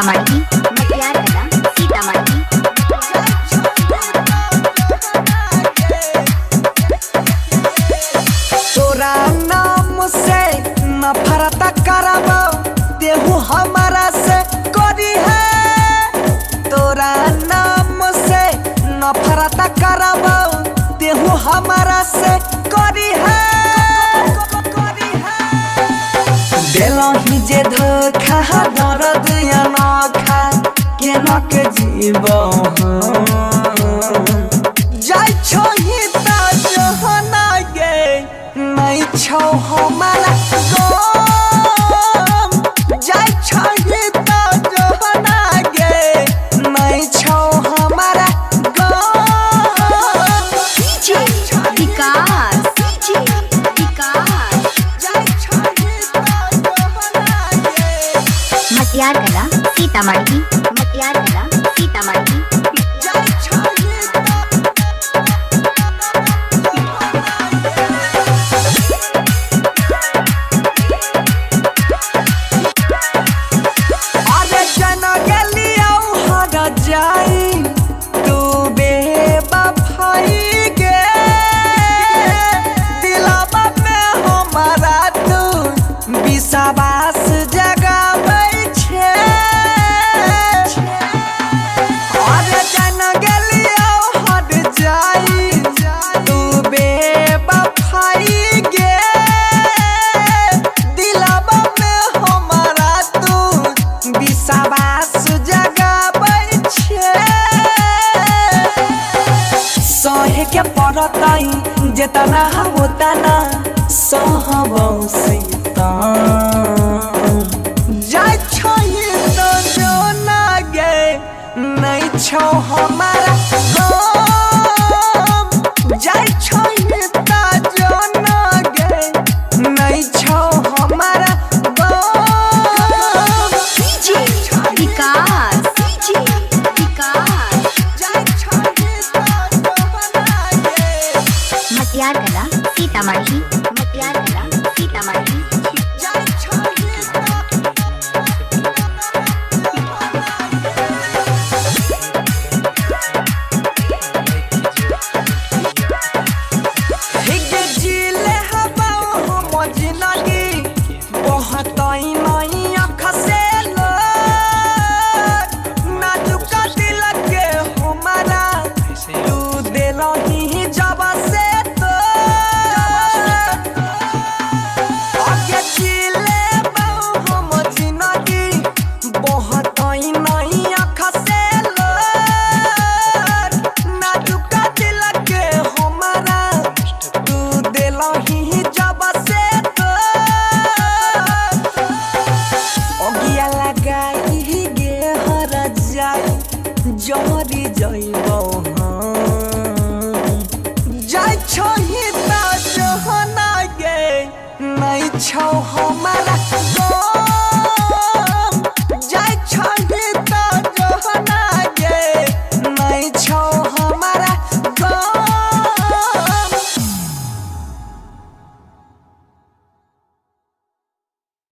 सीतामढ़ी मटियार कला सीतामढ़ी। तोरा नाम से नफरत करबो तेहू हमारा से करी है। तोरा नाम से नफरत करबो तेहू हमारा से करी है। दिलही जे धोखा दर्द अनोखा केना के जीवो जाय छोही ता जहना गे नहीं छौ हमारा गम। जाय छोही ता जहना गे नहीं छौ हमारा गम। विकास मटियार कला सीतामढ़ी मटियार कला सीतामढ़ी। विश्वास जगाबै छे अरे जन गेलियो हट जाई तू बेवफाई गे। दिलवा में हमारा तू विश्वास जगाबै छे। सहे के पड़तई जेतना होता ना सहबौ सीता। जाय छोही तो जो ना गे नहीं छौ हमारा गम। जाय छोही ता जो ना गे नहीं छौ हमारा गम। विकास मटियार कला सीतामढ़ी मटियार कला सीतामढ़ी। जहरी जई